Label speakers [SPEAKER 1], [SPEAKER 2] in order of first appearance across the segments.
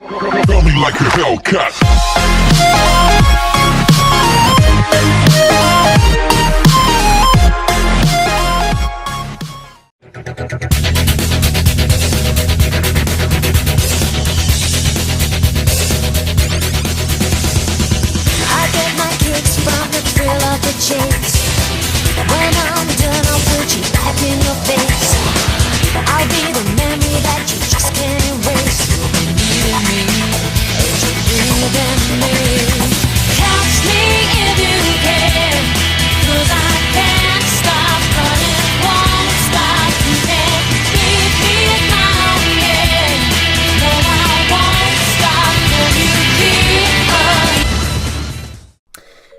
[SPEAKER 1] Got me like a Hellcat.
[SPEAKER 2] I get my kicks from the thrill of the chase. When I'm done, I'll put you back in your face. I'll be the memory that you just can't erase. You'll be needing me as you breathe in me. Catch me if you can, 'cause I can't stop running, won't stop. You can't beat me now, yeah. No, I won't stop till you keep on.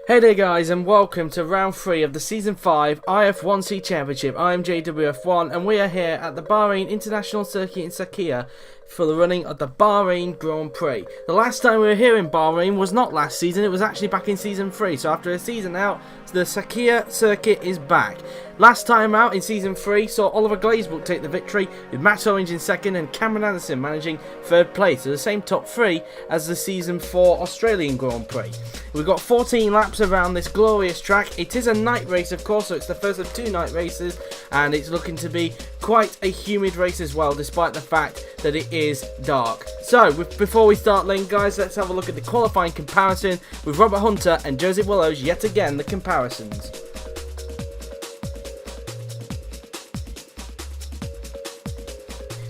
[SPEAKER 3] Hey there guys, and welcome to round 3 of the Season 5 IF1C Championship. I am JWF1 and we are here at the Bahrain International Circuit in Sakhir for the running of the Bahrain Grand Prix. The last time we were here in Bahrain was not last season, it was actually back in Season 3. So after a season out, the Sakhir circuit is back. Last time out in Season 3 saw Oliver Glazebrook take the victory, with Matt Orange in second and Cameron Anderson managing third place. So the same top 3 as the Season 4 Australian Grand Prix. We've got 14 laps around this glorious track. It is a night race, of course, so it's the first of 2 night races, and it's looking to be quite a humid race as well, despite the fact that it is dark. So before we start then, guys, let's have a look at the qualifying comparison with Robert Hunter and Joseph Willows. Yet again, the comparisons.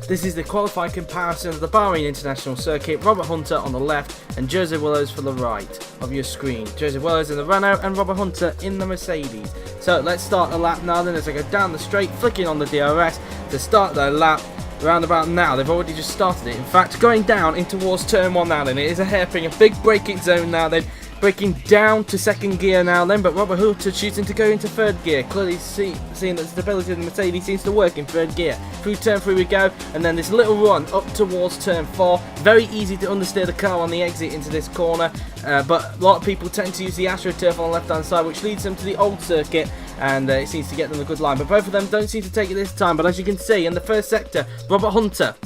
[SPEAKER 3] This is the qualifying comparison of the Bahrain International Circuit. Robert Hunter on the left and Joseph Willows for the right of your screen. Joseph Willows in the Renault and Robert Hunter in the Mercedes. So let's start the lap now then, as I go down the straight, flicking on the DRS to start their lap. Around about now, they've already just started it. In fact, going down in towards turn 1 now then. It is a hairpin, a big braking zone now then. Breaking down to second gear now then, but Robert Hunter choosing to go into third gear. Clearly seeing that the stability of the Mercedes seems to work in third gear. Through turn 3 we go, and then this little run up towards turn 4. Very easy to understeer the car on the exit into this corner, but a lot of people tend to use the AstroTurf on the left hand side, which leads them to the old circuit, and it seems to get them a good line. But both of them don't seem to take it this time, but as you can see in the first sector, Robert Hunter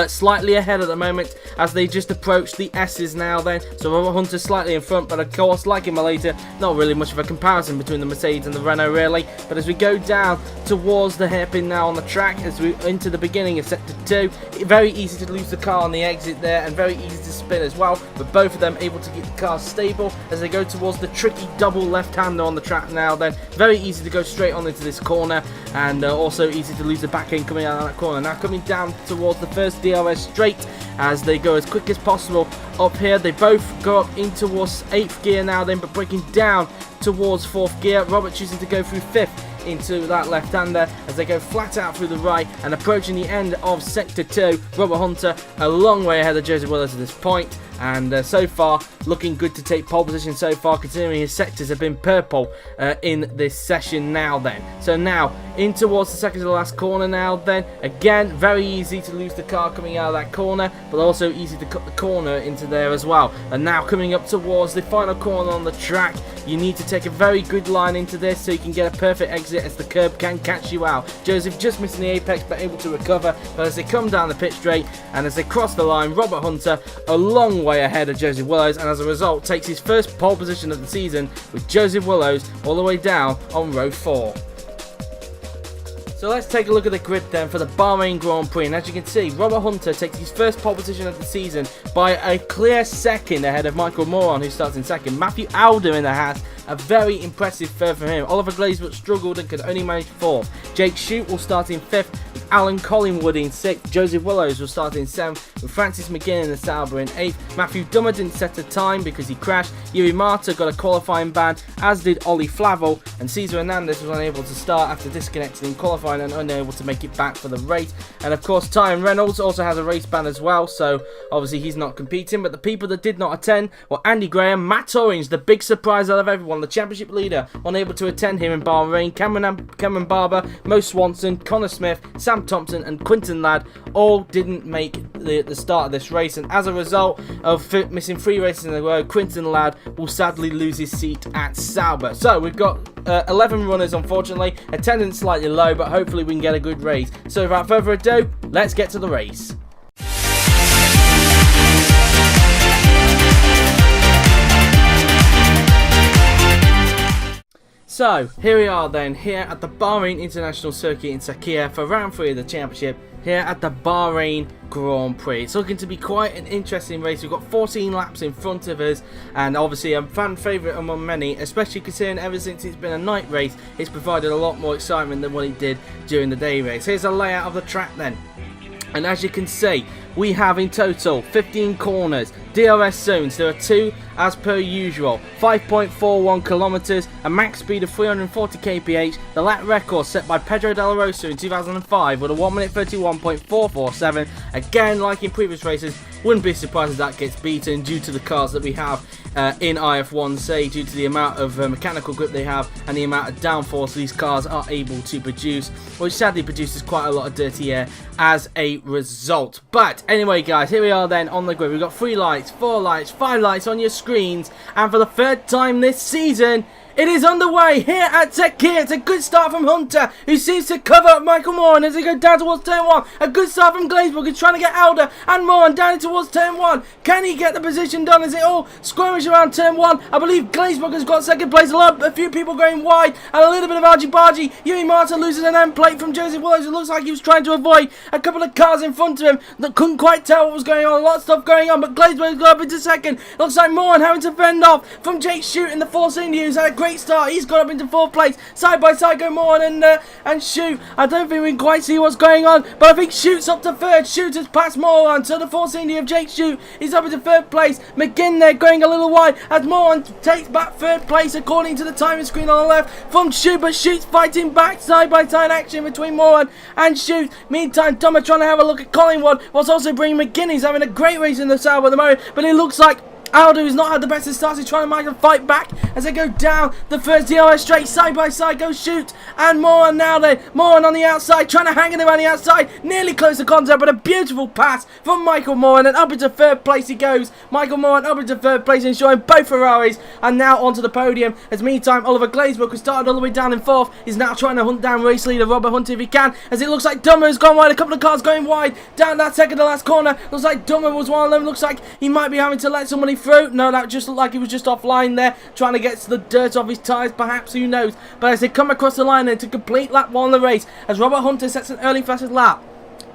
[SPEAKER 3] slightly ahead at the moment as they just approach the S's now then. So Robert Hunter slightly in front, but of course, like in Malaysia, not really much of a comparison between the Mercedes and the Renault really. But as we go down towards the hairpin now on the track, as we into the beginning of sector 2, very easy to lose the car on the exit there and very easy to spin as well. But both of them able to keep the car stable as they go towards the tricky double left-hander on the track now then. Very easy to go straight on into this corner, and also easy to lose the back end coming out of that corner. Now coming down towards the first DRS straight as they go as quick as possible up here. They both go up in towards 8th gear now then, but breaking down towards 4th gear. Robert choosing to go through 5th into that left-hander as they go flat out through the right and approaching the end of sector 2. Robert Hunter a long way ahead of Joseph Willows at this point, and so far looking good to take pole position so far, considering his sectors have been purple in this session now then. So now in towards the second to the last corner now then. Again, very easy to lose the car coming out of that corner, but also easy to cut the corner into there as well. And now coming up towards the final corner on the track, you need to take a very good line into this so you can get a perfect exit, as the curb can catch you out. Joseph just missing the apex but able to recover, but as they come down the pit straight and as they cross the line, Robert Hunter a long way ahead of Joseph Willows, and as a result takes his first pole position of the season, with Joseph Willows all the way down on row 4. So let's take a look at the grid then for the Bahrain Grand Prix, and as you can see, Robert Hunter takes his first pole position of the season by a clear second ahead of Michael Moron, who starts in second. Matthew Alder in the Haas, a very impressive third from him. Oliver Glazebrook struggled and could only manage 4th. Jake Shute will start in 5th, with Alan Collingwood in 6th. Joseph Willows will start in 7th, with Francis McGinn in the Sauber in 8th. Matthew Dummer didn't set a time because he crashed. Yuri Marta got a qualifying ban, as did Ollie Flavel, and Cesar Hernandez was unable to start after disconnecting in qualifying and unable to make it back for the race. And of course, Tyron Reynolds also has a race ban as well, so obviously he's not competing. But the people that did not attend were Andy Graham, Matt Orange, the big surprise out of everyone, the championship leader, unable to attend here in Bahrain, Cameron Barber, Mo Swanson, Connor Smith, Sam Thompson and Quinton Ladd all didn't make the start of this race, and as a result of missing 3 races in a row, Quinton Ladd will sadly lose his seat at Sauber. So we've got 11 runners, unfortunately. Attendance slightly low, but hopefully we can get a good race. So without further ado, let's get to the race. So, here we are then, here at the Bahrain International Circuit in Sakhir for round 3 of the championship, here at the Bahrain Grand Prix. It's looking to be quite an interesting race. We've got 14 laps in front of us, and obviously a fan favourite among many, especially considering ever since it's been a night race, it's provided a lot more excitement than what it did during the day race. Here's a layout of the track then. And as you can see, we have in total 15 corners, DRS zones. There are 2 as per usual, 5.41 kilometers, a max speed of 340 kph. The lap record set by Pedro de la Rosa in 2005 with a 1 minute 31.447. Again, like in previous races, wouldn't be surprised if that gets beaten due to the cars that we have in IF1C, due to the amount of mechanical grip they have and the amount of downforce these cars are able to produce, which sadly produces quite a lot of dirty air as a result. But anyway guys, here we are then on the grid. We've got 3 lights, 4 lights, 5 lights on your screens, and for the 3rd time this season, it is underway here at Sakhir. It's a good start from Hunter, who seems to cover up Michael Moran as they go down towards turn 1. A good start from Glazebrook, who's trying to get Alder and Moran down towards turn 1. Can he get the position done? Is it all skirmish around turn 1? I believe Glazebrook has got 2nd place. A few people going wide, and a little bit of argy-bargy. Yui Marta loses an end plate from Joseph Willows. It looks like he was trying to avoid a couple of cars in front of him that couldn't quite tell what was going on. A lot of stuff going on, but Glazebrook got up into 2nd. Looks like Moran having to fend off from Jake Shute in the Force India, who's had a great start. He's got up into 4th place. Side by side go Moran and Shute. I don't think we can quite see what's going on, but I think Shute's up to 3rd. Shute has passed Moran, so the Force India of Jake Shute is up into 3rd place. McGinn there going a little wide as Moran takes back 3rd place according to the timing screen on the left from Shute, but Shute's fighting back. Side by side action between Moran and Shute. Meantime, Dummer trying to have a look at Collingwood, whilst also bringing McGinn. He's having a great race in the south at the moment, but it looks like Aldo, who's not had the best of starts, is trying to make them fight back as they go down the first DRS straight. Side by side go Shute and Moran now then. Moran on the outside, trying to hang in there on the outside. Nearly close to contact, but a beautiful pass from Michael Moran, and up into 3rd place he goes. Michael Moran up into 3rd place, ensuring both Ferraris are now onto the podium. As meantime, Oliver Glazebrook, who started all the way down in 4th, is now trying to hunt down race leader Robert Hunter if he can, as it looks like Dummer has gone wide. A couple of cars going wide down that 2nd to last corner. Looks like Dummer was one of them. Looks like he might be having to let somebody through. No, that just looked like he was just offline there, trying to get the dirt off his tyres, perhaps, who knows. But as they come across the line then to complete lap 1 of the race, as Robert Hunter sets an early fastest lap,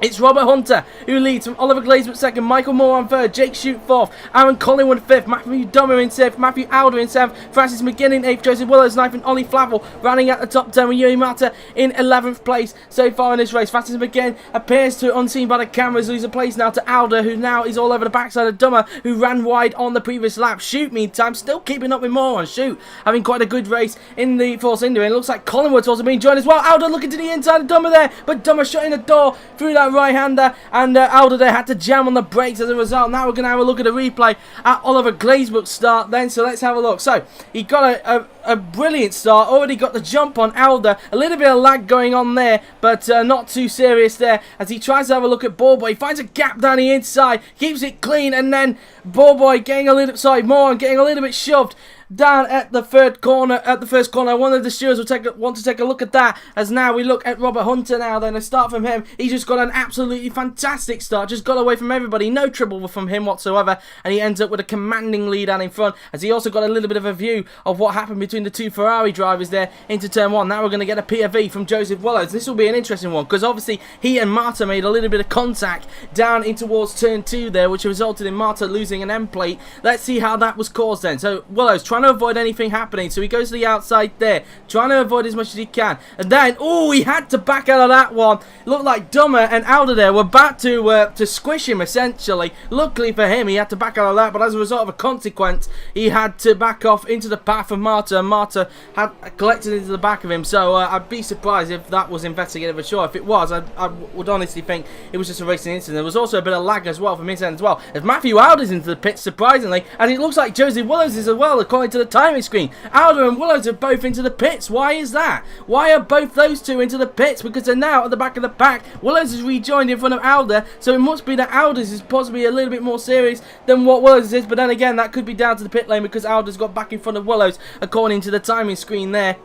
[SPEAKER 3] it's Robert Hunter who leads from Oliver Glazebrook 2nd, Michael Moran 3rd, Jake Shute 4th, Aaron Collingwood 5th, Matthew Dummer in 6th, Matthew Alder in 7th, Francis McGinn in 8th, Joseph Willows 9th, and Ollie Flavel rounding out the top 10 with Yui Mata in 11th place so far in this race. Francis McGinn appears to, unseen by the cameras, lose a place now to Alder, who now is all over the backside of Dummer, who ran wide on the previous lap. Shute, meantime, still keeping up with Moran. Shute having quite a good race in the Force India, and it looks like Collingwood's also being joined as well. Alder looking to the inside of Dummer there, but Dummer shutting the door through that right-hander, and Alder there had to jam on the brakes as a result. Now we're going to have a look at a replay at Oliver Glazebrook's start then, so let's have a look. So he got a brilliant start, already got the jump on Alder, a little bit of lag going on there, but not too serious there, as he tries to have a look at Ballboy. He finds a gap down the inside, keeps it clean, and then Ballboy getting a little, Moran getting a little bit shoved down at the first corner. One of the stewards will want to take a look at that, as now we look at Robert Hunter now then. A start from him. He just got an absolutely fantastic start, just got away from everybody, no trouble from him whatsoever, and he ends up with a commanding lead out in front, as he also got a little bit of a view of what happened between the 2 Ferrari drivers there into turn 1. Now we're going to get a POV from Joseph Willows. This will be an interesting one, because obviously he and Marta made a little bit of contact down in towards turn 2 there, which resulted in Marta losing an end plate. Let's see how that was caused then. So Willows trying to avoid anything happening, so he goes to the outside there, trying to avoid as much as he can, and then he had to back out of that one. Looked like Dummer and Alder there were about to squish him essentially. Luckily for him, he had to back out of that, but as a result of a consequence, he had to back off into the path of Marta, and Marta had collected into the back of him. So I'd be surprised if that was investigated for sure. If it was, I would honestly think it was just a racing incident. There was also a bit of lag as well from his end as well, as Matthew Alder's into the pits surprisingly, and it looks like Josie Willows is as well, according to the timing screen. Alder and Willows are both into the pits. Why is that? Why are both those two into the pits? Because they're now at the back of the pack. Willows is rejoined in front of Alder, so it must be that Alder's is possibly a little bit more serious than what Willows is, but then again, that could be down to the pit lane, because Alder's got back in front of Willows according to the timing screen there.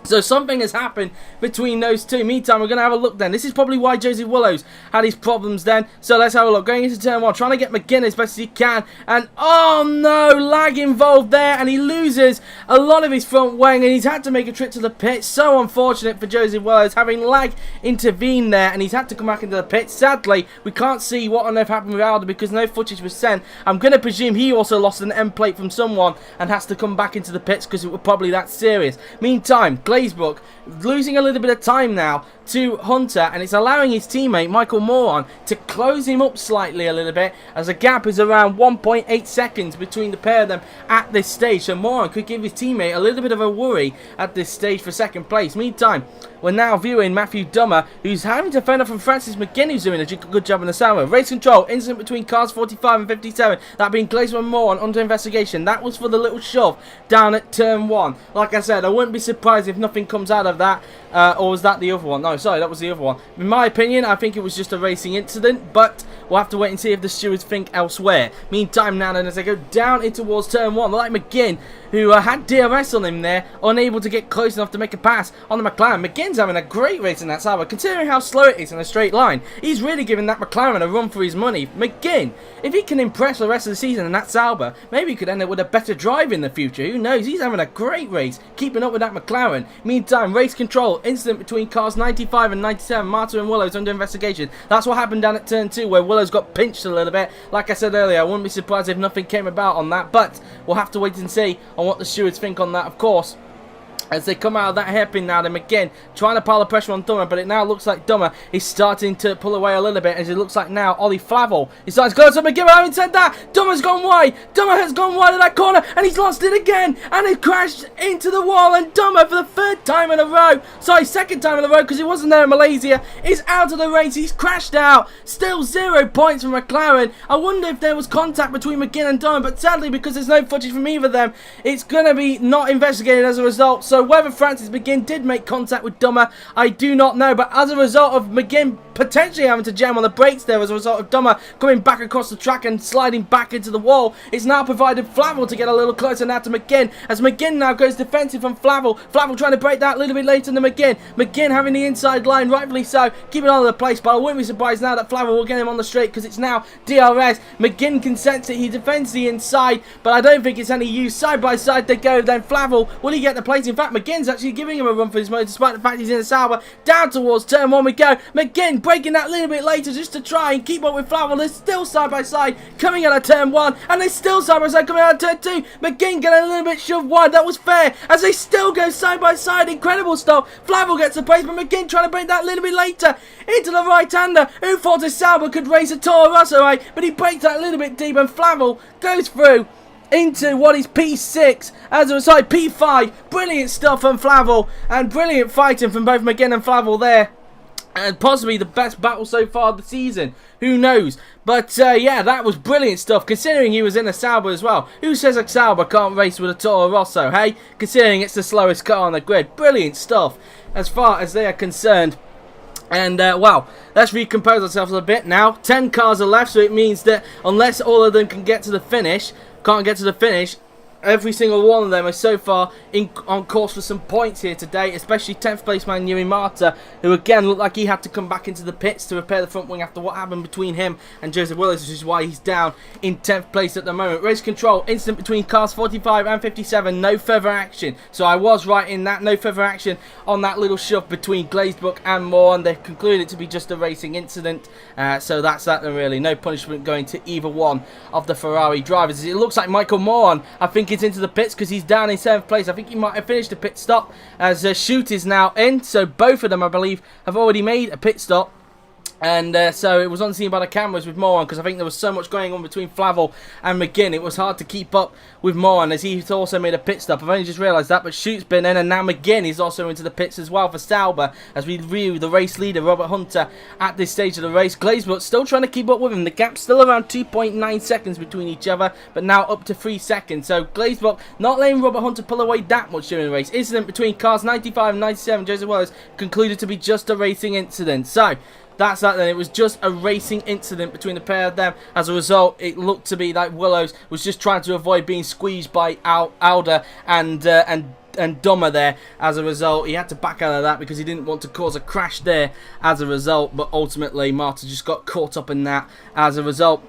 [SPEAKER 3] So something has happened between those two. Meantime, we're going to have a look then. This is probably why Joseph Willows had his problems then. So let's have a look. Going into turn 1, trying to get McGinn as best as he can. And oh no, lag involved there. And he loses a lot of his front wing. And he's had to make a trip to the pit. So unfortunate for Joseph Willows, having lag intervene there. And he's had to come back into the pit. Sadly, we can't see what on earth happened with Alder because no footage was sent. I'm going to presume he also lost an end plate from someone and has to come back into the pits because it was probably that serious. Meantime, Glazebrook losing a little bit of time now to Hunter, and it's allowing his teammate Michael Moron to close him up slightly a little bit, as the gap is around 1.8 seconds between the pair of them at this stage. So Moron could give his teammate a little bit of a worry at this stage for second place. Meantime, we're now viewing Matthew Dummer, who's having to fend off from Francis McGinn, who's doing a good job in the summer. Race control, incident between cars 45 and 57, that being Glazebrook and Moron under investigation. That was for the little shove down at turn 1. Like I said, I wouldn't be surprised if nothing comes out of that, or was that the other one? No, sorry, that was the other one. In my opinion, I think it was just a racing incident, but we'll have to wait and see if the stewards think elsewhere. Meantime, now then, as I go down in towards turn 1, like McGinn, who had DRS on him there, unable to get close enough to make a pass on the McLaren. McGinn's having a great race in that Sauber, considering how slow it is in a straight line. He's really giving that McLaren a run for his money. McGinn, if he can impress the rest of the season in that Sauber, maybe he could end up with a better drive in the future. Who knows? He's having a great race, keeping up with that McLaren. Meantime, race control, incident between cars 95 and 97. Martin and Willows under investigation. That's what happened down at turn 2, where Willows got pinched a little bit. Like I said earlier, I wouldn't be surprised if nothing came about on that, but we'll have to wait and see on what the stewards think on that, of course. As they come out of that hairpin now, then McGinn trying to pile the pressure on Dummer, but it now looks like Dummer is starting to pull away a little bit, as it looks like now Ollie Flavel is starting to go to McGinn. Having said that, Dummer's gone wide. Dummer has gone wide of that corner, and he's lost it again, and he crashed into the wall, and Dummer for the third time in a row, sorry, second time in a row, because he wasn't there in Malaysia, is out of the race. He's crashed out. Still 0 points from McLaren. I wonder if there was contact between McGinn and Dummer, but sadly, because there's no footage from either of them, it's going to be not investigated as a result. So whether Francis McGinn did make contact with Dummer, I do not know. But as a result of McGinn potentially having to jam on the brakes there, as a result of Dummer coming back across the track and sliding back into the wall, it's now provided Flavel to get a little closer now to McGinn, as McGinn now goes defensive from Flavel. Flavel trying to break that a little bit later than McGinn. McGinn having the inside line, rightfully so, keeping on the place, but I wouldn't be surprised now that Flavel will get him on the straight, because it's now DRS. McGinn can sense it, he defends the inside, but I don't think it's any use. Side by side they go, then Flavel, will he get the place? In fact, McGinn's actually giving him a run for his money, despite the fact he's in a Sauber. Down towards turn 1 we go. McGinn breaking that little bit later just to try and keep up with Flavel. They're still side by side coming out of turn 1, and they're still side by side coming out of turn 2. McGinn getting a little bit shoved wide. That was fair, as they still go side by side. Incredible stuff. Flavel gets the place, but McGinn trying to break that little bit later into the right-hander. Who thought a Sauber could race a Toro Rosso, right? But he breaks that a little bit deep, and Flavel goes through into what is P6, as a sorry, P5. Brilliant stuff from Flavel, and brilliant fighting from both McGinn and Flavel there, and possibly the best battle so far of the season. Who knows? But yeah, that was brilliant stuff, considering he was in a Sauber as well. Who says a Sauber can't race with a Toro Rosso, hey? Considering it's the slowest car on the grid. Brilliant stuff as far as they are concerned. And, well, let's recompose ourselves a bit now. 10 cars are left, so it means that unless all of them can't get to the finish, every single one of them is so far on course for some points here today, especially 10th place man Yuri Marta, who again looked like he had to come back into the pits to repair the front wing after what happened between him and Joseph Willis, which is why he's down in 10th place at the moment. Race control, incident between cars 45 and 57, no further action. So I was right in that, no further action on that little shove between Glazebrook and Moore, and they've concluded it to be just a racing incident. So that's that then, really. No punishment going to either one of the Ferrari drivers. It looks like Michael Moore, I think it's into the pits because he's down in 7th place. I think he might have finished the pit stop, as Shoot is now in. So both of them, I believe, have already made a pit stop. And so it was unseen by the cameras with Moran, because I think there was so much going on between Flavel and McGinn. It was hard to keep up with Moran, as he's also made a pit stop. I've only just realised that, but Shoot's been in, and now McGinn is also into the pits as well for Sauber, as we view the race leader Robert Hunter at this stage of the race. Glazebrook still trying to keep up with him. The gap's still around 2.9 seconds between each other, but now up to 3 seconds. So Glazebrook not letting Robert Hunter pull away that much during the race. Incident between cars 95 and 97, Joseph Wells, concluded to be just a racing incident. So that's that then. It was just a racing incident between the pair of them. As a result, it looked to be like Willows was just trying to avoid being squeezed by Alder and and dumber there as a result. He had to back out of that because he didn't want to cause a crash there as a result, but ultimately Marta just got caught up in that as a result.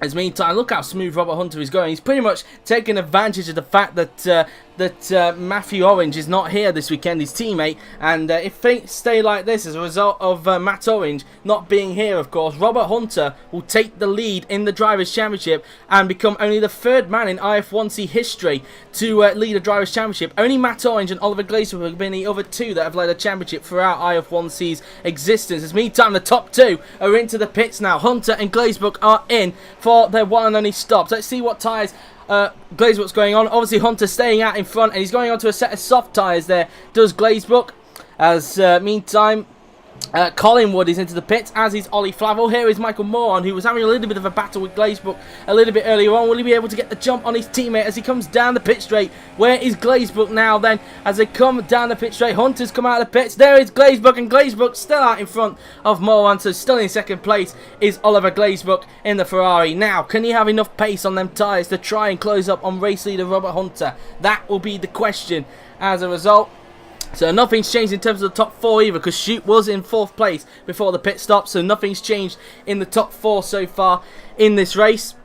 [SPEAKER 3] As meantime, look how smooth Robert Hunter is going. He's pretty much taking advantage of the fact that Matthew Orange is not here this weekend, his teammate, and if things stay like this as a result of Matt Orange not being here, of course, Robert Hunter will take the lead in the Drivers' Championship and become only the third man in IF1C history to lead a Drivers' Championship. Only Matt Orange and Oliver Glazer have been the other two that have led a championship throughout IF1C's existence. As meantime, the top two are into the pits now. Hunter and Glazebrook are in for their one and only stops. Let's see what tyres Glazebrook's going on. Obviously Hunter staying out in front, and he's going on to a set of soft tyres there, does Glazebrook. As meantime Collingwood is into the pits, as is Ollie Flavel. Here is Michael Moron, who was having a little bit of a battle with Glazebrook a little bit earlier on. Will he be able to get the jump on his teammate as he comes down the pit straight? Where is Glazebrook now then? As they come down the pit straight, Hunter's come out of the pits. There is Glazebrook, and Glazebrook still out in front of Moron. So still in second place is Oliver Glazebrook in the Ferrari. Now, can he have enough pace on them tyres to try and close up on race leader Robert Hunter? That will be the question as a result. So nothing's changed in terms of the top four either, because Shoot was in 4th place before the pit stop. So nothing's changed in the top 4 so far in this race.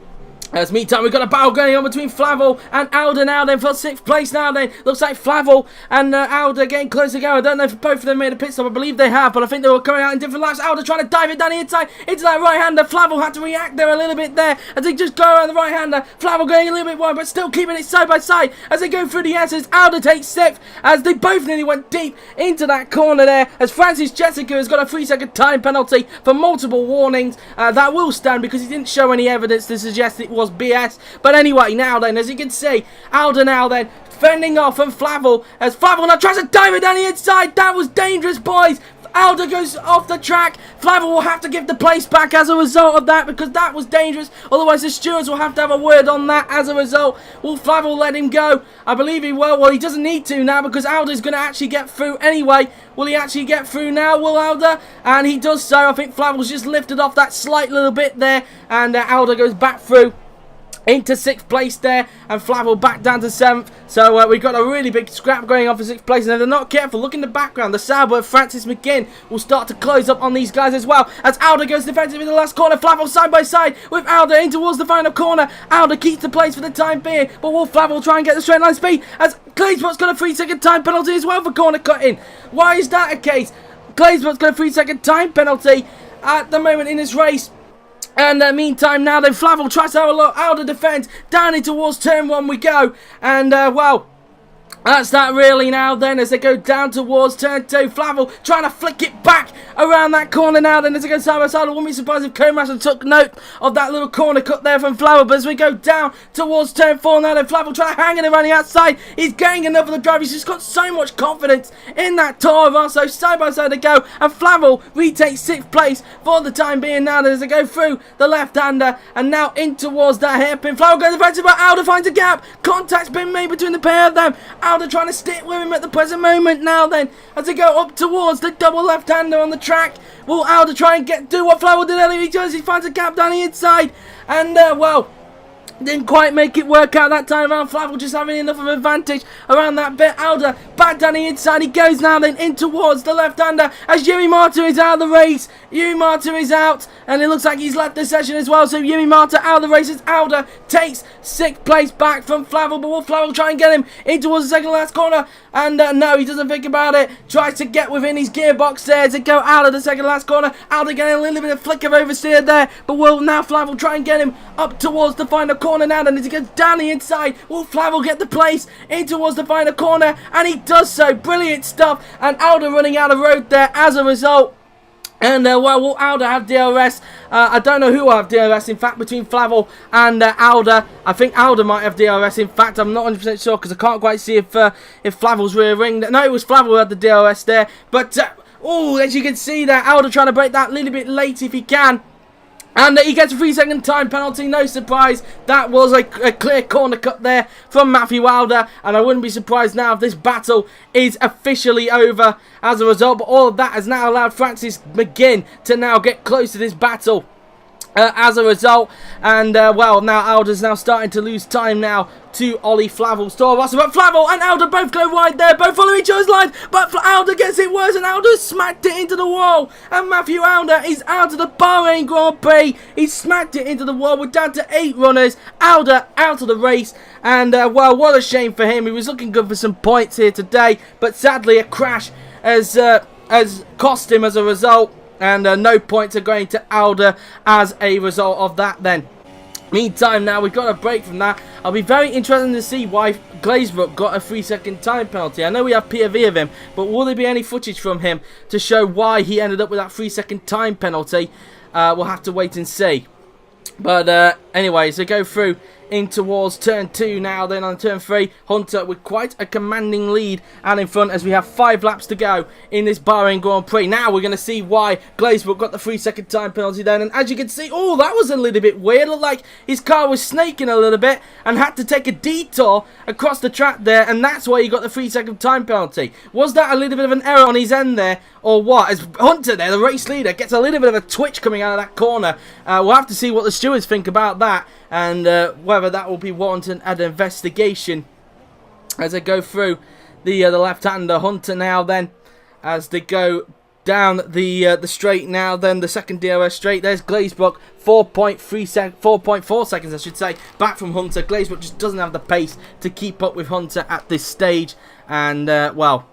[SPEAKER 3] As meantime, we've got a battle going on between Flavel and Alder now then for 6th place now then. Looks like Flavel and Alder getting close together. I don't know if both of them made a pit stop. I believe they have, but I think they were coming out in different laps. Alder trying to dive it down the inside into that right-hander. Flavel had to react there a little bit there as they just go around the right-hander. Flavel going a little bit wide, but still keeping it side by side as they go through the S's. Alder takes 6th as they both nearly went deep into that corner there, as Francis Jessica has got a 3-second time penalty for multiple warnings. That will stand because he didn't show any evidence to suggest it was BS. But anyway, now then, as you can see, Alder now then fending off from Flavel as Flavel now tries to dive it down the inside. That was dangerous, boys. Alder goes off the track. Flavel will have to give the place back as a result of that, because that was dangerous. Otherwise, the stewards will have to have a word on that as a result. Will Flavel let him go? I believe he will. Well, he doesn't need to now because Alder's going to actually get through anyway. Will he actually get through now, will Alder? And he does so. I think Flavel's just lifted off that slight little bit there, and Alder goes back through into 6th place there, and Flavel back down to 7th. So we've got a really big scrap going on for 6th place, and if they're not careful, look in the background, the Sauber of Francis McGinn will start to close up on these guys as well, as Alder goes defensive in the last corner. Flavel side by side with Alder in towards the final corner. Alder keeps the place for the time being, but will Flavel try and get the straight line speed, as Glazebrook's got a 3-second time penalty as well for corner cutting? Why is that a case? Glazebrook's got a 3-second time penalty at the moment in this race. And meantime now then, Flavel tries to have a look. Alder defends. Down in towards turn 1 we go. And well, that's that really now then, as they go down towards turn 2. Flavel trying to flick it back around that corner now then as they go side by side. I wouldn't be surprised if Comaster took note of that little corner cut there from Flavel. But as we go down towards turn 4 now then, Flavel trying to hang it around the outside. He's getting enough of the drive. He's just got so much confidence in that Toro. So side by side they go, and Flavel retakes 6th place for the time being now then, as they go through the left-hander and now in towards that hairpin. Flavel goes defensive, but Alder finds a gap. Contact's been made between the pair of them. Alder trying to stick with him at the present moment now then, as they go up towards the double left-hander on the track. Will Alder try and do what Flavel did earlier? He does. He finds a gap down the inside, and well, didn't quite make it work out that time around. Flavel just having enough of an advantage around that bit. Alder back down the inside. He goes now then in towards the left-hander as Yuri Marta is out of the race. Yuri Marta is out, and it looks like he's left the session as well. So Yuri Marta out of the race as Alder takes 6th place back from Flavel. But will Flavel try and get him in towards the second last corner? And no, he doesn't think about it. Tries to get within his gearbox there to go out of the second last corner. Alder getting a little bit of flick of oversteer there. But will now Flavel try and get him up towards the final corner now, and as he goes down the inside, will Flavel get the place in towards the final corner? And he does so. Brilliant stuff. And Alder running out of road there as a result. And well, will Alder have DRS? I don't know who will have DRS. In fact, between Flavel and Alder, I think Alder might have DRS. In fact, I'm not 100% sure because I can't quite see if Flavel's rear ring. No, it was Flavel who had the DRS there. But oh, as you can see there, Alder trying to break that a little bit late if he can. And he gets a 3-second time penalty, no surprise. That was a clear corner cut there from Matthew Alder. And I wouldn't be surprised now if this battle is officially over as a result. But all of that has now allowed Francis McGinn to now get close to this battle as a result. And well, now Alder's now starting to lose time now to Ollie Flavel. But Flavel and Alder both go wide there, both follow each other's line, but Alder gets it worse and Alder smacked it into the wall, and Matthew Alder is out of the Bahrain Grand Prix. He smacked it into the wall. We're down to 8 runners. Alder out of the race, and well, what a shame for him. He was looking good for some points here today, but sadly a crash has cost him as a result. And no points are going to Alder as a result of that then. Meantime, now we've got a break from that. I'll be very interested to see why Glazebrook got a 3-second time penalty. I know we have POV of him, but will there be any footage from him to show why he ended up with that 3-second time penalty? We'll have to wait and see. But anyway, so go through in towards turn 2 now. Then on turn 3, Hunter with quite a commanding lead and in front as we have 5 laps to go in this Bahrain Grand Prix. Now we're going to see why Glazebrook got the 3-second time penalty then. And as you can see, oh, that was a little bit weird. Looked like his car was snaking a little bit and had to take a detour across the track there, and that's why he got the 3-second time penalty. Was that a little bit of an error on his end there, or what? As Hunter there, the race leader, gets a little bit of a twitch coming out of that corner. We'll have to see what the stewards think about that, and whether that will be warranted an investigation as they go through the left-hander. Hunter now then, as they go down the straight now, then the second DRS straight. There's Glazebrook, 4.4 seconds I should say, back from Hunter. Glazebrook just doesn't have the pace to keep up with Hunter at this stage, and well,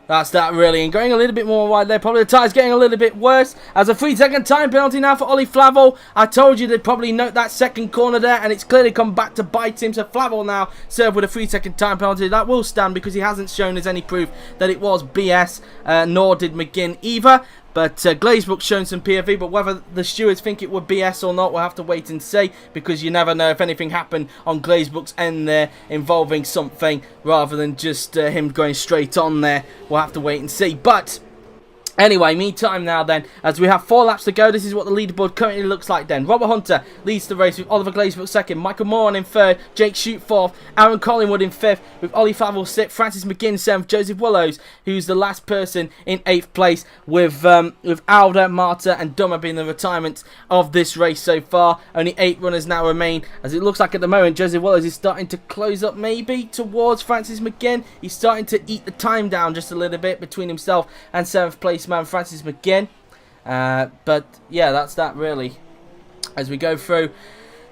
[SPEAKER 3] that's that really. And going a little bit more wide there, probably the tyre's getting a little bit worse. As a 3-second time penalty now for Ollie Flavel. I told you they'd probably note that second corner there, and it's clearly come back to bite him. So Flavel now served with a 3-second time penalty. That will stand because he hasn't shown us any proof that it was BS, nor did McGinn either. But Glazebrook's shown some POV, but whether the stewards think it were BS or not, we'll have to wait and see, because you never know if anything happened on Glazebrook's end there involving something rather than just him going straight on there. We'll have to wait and see. But anyway, meantime now then, as we have 4 laps to go, this is what the leaderboard currently looks like then. Robert Hunter leads the race with Oliver Glazebrook second, Michael Moran in third, Jake Shute fourth, Aaron Collingwood in fifth, with Ollie Flavel sixth, Francis McGinn seventh, Joseph Willows, who's the last person in 8th place, with Alder, Marta and Dummer being the retirements of this race so far. Only 8 runners now remain, as it looks like at the moment Joseph Willows is starting to close up maybe towards Francis McGinn. He's starting to eat the time down just a little bit between himself and 7th place man Francis McGinn. But yeah, that's that really. As we go through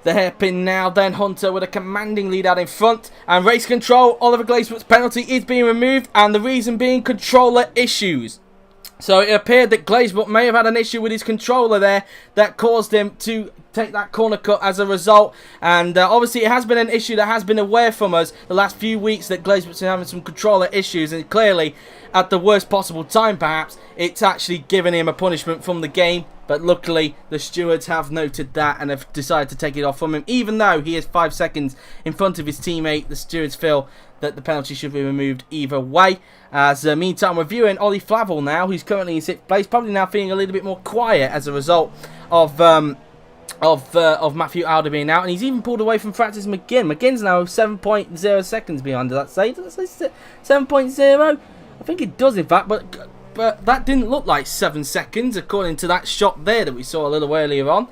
[SPEAKER 3] the hairpin now, then Hunter with a commanding lead out in front, and race control, Oliver Glazebrook's penalty is being removed, and the reason being controller issues. So it appeared that Glazebrook may have had an issue with his controller there that caused him to take that corner cut as a result. And obviously it has been an issue that has been aware from us the last few weeks, that Glazebrook's been having some controller issues, and clearly at the worst possible time perhaps it's actually given him a punishment from the game. But luckily the stewards have noted that and have decided to take it off from him, even though he is 5 seconds in front of his teammate. The stewards feel that the penalty should be removed either way. As meantime, we're viewing Ollie Flavel now, who's currently in 6th place, probably now feeling a little bit more quiet as a result of Matthew Alder being out, and he's even pulled away from Francis McGinn. McGinn's now 7.0 seconds behind. Does that say 7.0? I think it does in fact, but that didn't look like 7 seconds according to that shot there that we saw a little earlier on.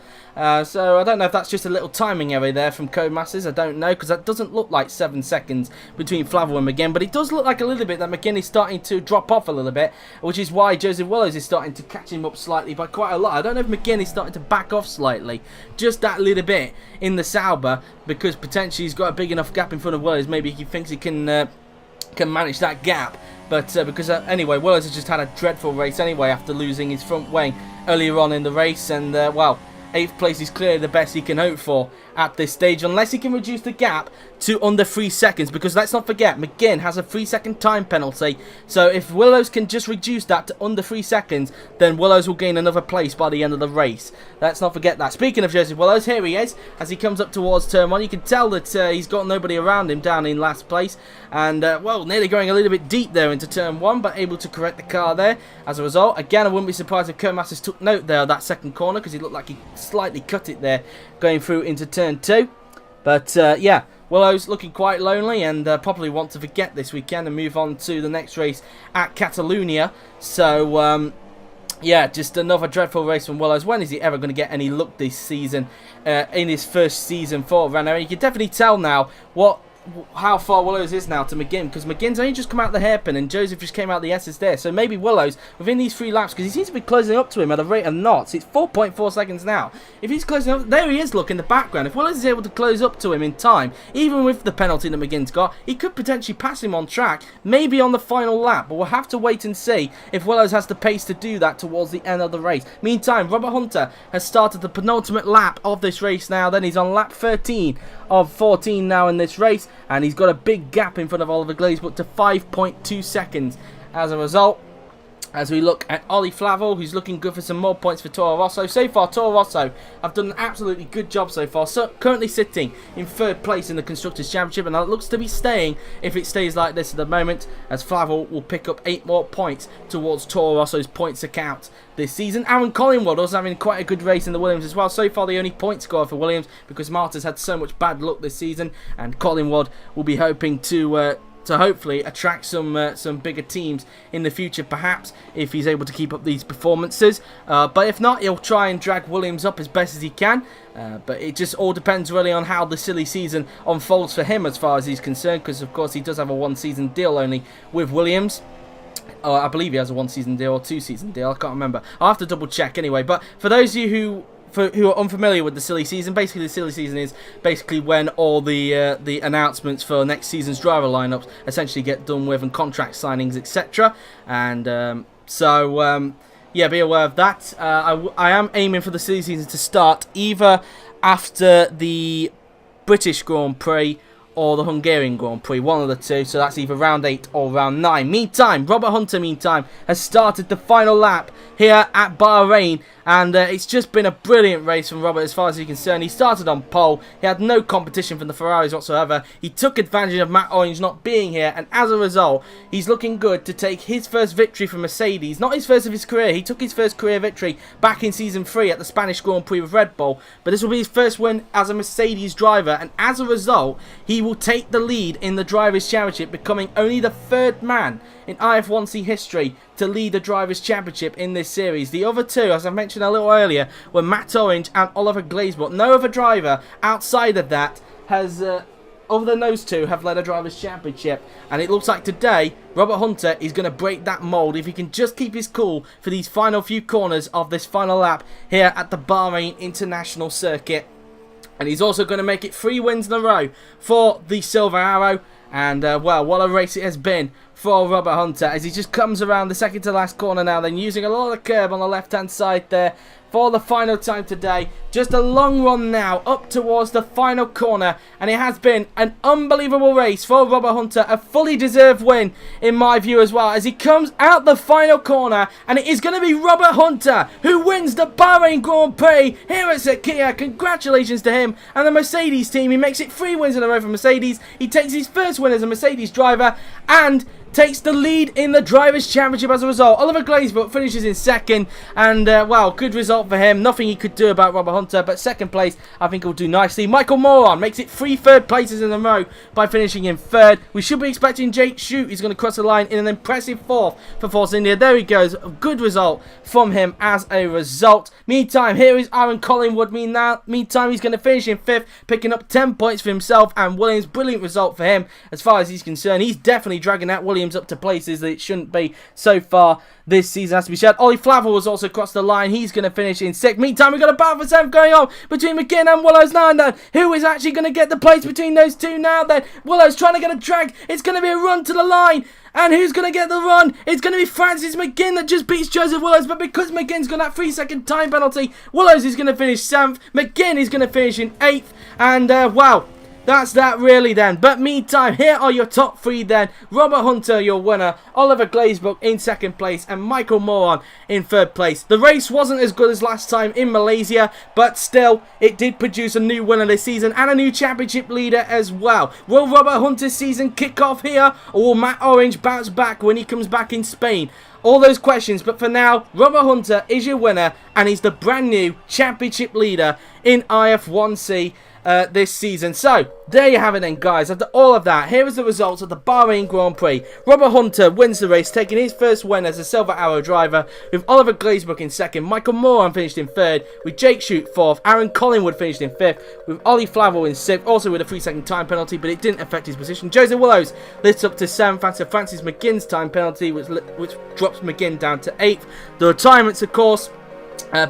[SPEAKER 3] So I don't know if that's just a little timing error there from Codemasters. I don't know, because that doesn't look like 7 seconds between Flavel and McGinn, but it does look like a little bit that McGinn is starting to drop off a little bit, which is why Joseph Willows is starting to catch him up slightly by quite a lot. I don't know if McGinn is starting to back off slightly, just that little bit in the Sauber, because potentially he's got a big enough gap in front of Willows. Maybe he thinks he can manage that gap. But because anyway, Willows has just had a dreadful race anyway after losing his front wing earlier on in the race, and well, 8th place is clearly the best he can hope for at this stage, unless he can reduce the gap to under 3 seconds, because let's not forget McGinn has a 3-second time penalty. So if Willows can just reduce that to under 3 seconds, then Willows will gain another place by the end of the race. Let's not forget that. Speaking of Joseph Willows, here he is as he comes up towards turn 1. You can tell that he's got nobody around him down in last place, and well, nearly going a little bit deep there into turn 1, but able to correct the car there as a result. Again, I wouldn't be surprised if Codemasters took note there of that second corner, because he looked like he slightly cut it there going through into turn 2. But yeah, Willows looking quite lonely, and probably want to forget this weekend and move on to the next race at Catalonia. So yeah, just another dreadful race from Willows. When is he ever going to get any luck this season in his first season for Renault? You can definitely tell now how far Willows is now to McGinn, because McGinn's only just come out the hairpin and Joseph just came out the S's there. So maybe Willows, within these 3 laps, because he seems to be closing up to him at a rate of knots. It's 4.4 seconds now. If he's closing up, there he is, look, in the background. If Willows is able to close up to him in time, even with the penalty that McGinn's got, he could potentially pass him on track, maybe on the final lap. But we'll have to wait and see if Willows has the pace to do that towards the end of the race. Meantime, Robert Hunter has started the penultimate lap of this race now. Then he's on lap 13 of 14 now in this race, and he's got a big gap in front of Oliver Glazebrook to 5.2 seconds. As a result, as we look at Ollie Flavel, who's looking good for some more points for Toro Rosso. So far, Toro Rosso have done an absolutely good job so far. So currently sitting in 3rd place in the Constructors' Championship, and that looks to be staying if it stays like this at the moment, as Flavel will pick up 8 more points towards Toro Rosso's points account this season. Aaron Collingwood also having quite a good race in the Williams as well. So far, the only point scorer for Williams, because Marta's had so much bad luck this season, and Collingwood will be hoping to hopefully attract some bigger teams in the future, perhaps, if he's able to keep up these performances. But if not, he'll try and drag Williams up as best as he can. But it just all depends really on how the silly season unfolds for him as far as he's concerned, because of course he does have a 1-season deal only with Williams. I believe he has a 1-season deal or 2-season deal, I can't remember. I'll have to double check anyway. But for those of you who are unfamiliar with the silly season, basically the silly season is basically when all the announcements for next season's driver lineups essentially get done with, and contract signings, etc. And yeah, be aware of that. I am aiming for the silly season to start either after the British Grand Prix or the Hungarian Grand Prix, one of the two, so that's either round 8 or round 9. Meantime, Robert Hunter, has started the final lap here at Bahrain, and it's just been a brilliant race from Robert as far as he's concerned. He started on pole, he had no competition from the Ferraris whatsoever, he took advantage of Matt Orange not being here, and as a result, he's looking good to take his first victory from Mercedes, not his first of his career. He took his first career victory back in Season 3 at the Spanish Grand Prix with Red Bull, but this will be his first win as a Mercedes driver, and as a result, he will take the lead in the Drivers' Championship, becoming only the 3rd man in IF1C history to lead the Drivers' Championship in this series. The other 2, as I mentioned a little earlier, were Matt Orange and Oliver Glazebrook. No other driver outside of that has, other than those 2, have led a Drivers' Championship. And it looks like today, Robert Hunter is going to break that mould if he can just keep his cool for these final few corners of this final lap here at the Bahrain International Circuit. And he's also going to make it 3 wins in a row for the Silver Arrow. And, well, what a race it has been for Robert Hunter as he just comes around the second to last corner now, then using a lot of curb on the left-hand side there for the final time today. Just a long run now up towards the final corner, and it has been an unbelievable race for Robert Hunter, a fully deserved win in my view as well, as he comes out the final corner, and it is going to be Robert Hunter who wins the Bahrain Grand Prix here at Sakhir. Congratulations to him and the Mercedes team. He makes it 3 wins in a row for Mercedes. He takes his first win as a Mercedes driver and takes the lead in the Drivers' Championship as a result. Oliver Glazebrook finishes in 2nd, and, well, good result for him. Nothing he could do about Robert Hunter, but 2nd place, I think he'll do nicely. Michael Moron makes it 3 third places in a row by finishing in 3rd. We should be expecting Jake Shute. He's going to cross the line in an impressive 4th for Force India. There he goes. A good result from him as a result. Meantime, here is Aaron Collingwood. Meantime, he's going to finish in 5th, picking up 10 points for himself and Williams. Brilliant result for him as far as he's concerned. He's definitely dragging that Williams up to places that it shouldn't be so far this season, has to be said. Ollie Flavel has also crossed the line. He's going to finish in 6th. Meantime, we've got a battle for 7th going on between McGinn and Willows now. Then who is actually going to get the place between those 2 now? Then Willows trying to get a drag. It's going to be a run to the line. And who's going to get the run? It's going to be Francis McGinn that just beats Joseph Willows. But because McGinn's got that 3-second time penalty, Willows is going to finish 7th. McGinn is going to finish in 8th. And, wow. That's that really then. But meantime, here are your top 3 then. Robert Hunter, your winner. Oliver Glazebrook in 2nd place. And Michael Moron in 3rd place. The race wasn't as good as last time in Malaysia. But still, it did produce a new winner this season. And a new championship leader as well. Will Robert Hunter's season kick off here? Or will Matt Orange bounce back when he comes back in Spain? All those questions, but for now, Robert Hunter is your winner, and he's the brand new championship leader in IF1C. this season. So, there you have it then, guys. After all of that, here is the results of the Bahrain Grand Prix. Robert Hunter wins the race, taking his first win as a Silver Arrow driver, with Oliver Glazebrook in second, Michael Moran finished in third, with Jake Shute fourth, Aaron Collingwood finished in fifth, with Ollie Flavel in sixth, also with a 3-second time penalty, but it didn't affect his position. Jose Willows lifts up to seventh after Francis McGinn's time penalty, which drops McGinn down to eighth. The retirements, of course,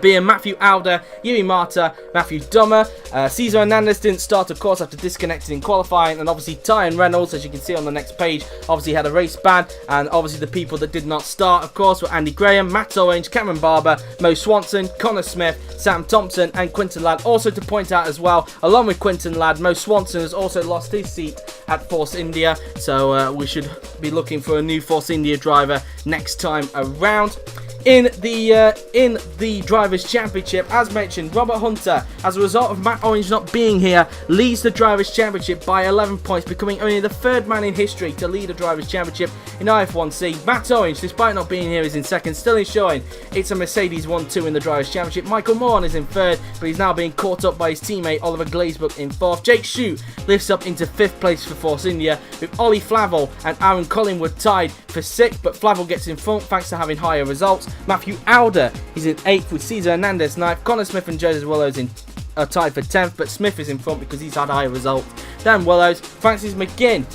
[SPEAKER 3] being Matthew Alder, Yuri Mata, Matthew Dummer. Cesar Hernandez didn't start, of course, after disconnecting in qualifying, and obviously Tyan Reynolds, as you can see on the next page, obviously had a race ban. And obviously the people that did not start, of course, were Andy Graham, Matt Orange, Cameron Barber, Mo Swanson, Connor Smith, Sam Thompson, and Quinton Ladd. Also to point out as well, along with Quinton Ladd, Mo Swanson has also lost his seat at Force India, so we should be looking for a new Force India driver next time around. In the Drivers' Championship, as mentioned, Robert Hunter, as a result of Matt Orange not being here, leads the Drivers' Championship by 11 points, becoming only the third man in history to lead a Drivers' Championship in IF1C. Matt Orange, despite not being here, is in second, still ensuring it's a Mercedes 1-2 in the Drivers' Championship. Michael Moran is in third, but he's now being caught up by his teammate Oliver Glazebrook in fourth. Jake Shute lifts up into fifth place for Force India, with Ollie Flavel and Aaron Collingwood tied for sixth, but Flavel gets in front thanks to having higher results. Matthew Alder is in 8th, with Cesar Hernandez 9th. Connor Smith and Joseph Willows are tied for 10th, but Smith is in front because he's had higher results than Willows. Francis McGinn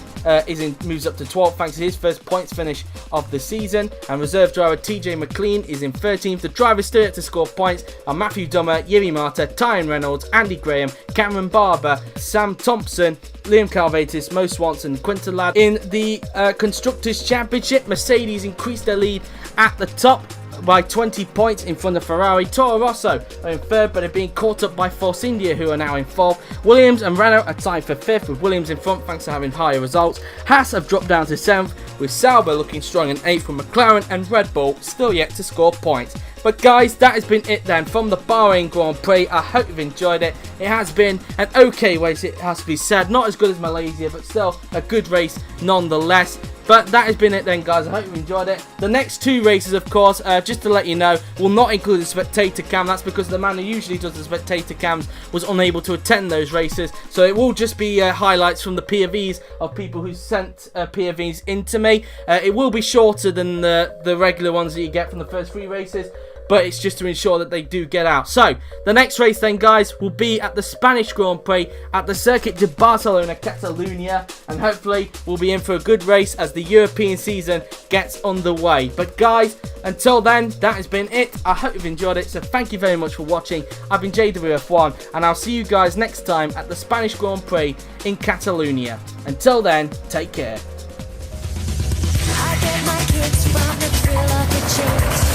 [SPEAKER 3] moves up to 12th thanks to his first points finish of the season, and reserve driver TJ McLean is in 13th. The drivers still yet to score points are Matthew Dummer, Yuri Mata, Tyan Reynolds, Andy Graham, Cameron Barber, Sam Thompson, Liam Calvatis, Mo Swanson, Quinton Ladd. In the Constructors' Championship, Mercedes increased their lead at the top by 20 points in front of Ferrari. Toro Rosso are in third, but are being caught up by Force India, who are now in fourth. Williams and Renault are tied for fifth, with Williams in front thanks to having higher results. Haas have dropped down to seventh, with Sauber looking strong in eighth, with McLaren and Red Bull still yet to score points. But guys, that has been it then from the Bahrain Grand Prix. I hope you've enjoyed it. It has been an okay race, it has to be said. Not as good as Malaysia, but still a good race nonetheless. But that has been it then, guys. I hope you enjoyed it. The next two races, of course, just to let you know, will not include the spectator cam. That's because the man who usually does the spectator cams was unable to attend those races. So it will just be highlights from the POVs of people who sent POVs into me. It will be shorter than the regular ones that you get from the first three races, but it's just to ensure that they do get out. So, the next race then, guys, will be at the Spanish Grand Prix at the Circuit de Barcelona, Catalonia, and hopefully we'll be in for a good race as the European season gets underway. But guys, until then, that has been it. I hope you've enjoyed it, so thank you very much for watching. I've been JWF1, and I'll see you guys next time at the Spanish Grand Prix in Catalonia. Until then, take care.
[SPEAKER 2] I get my kicks from the thrill of the chase.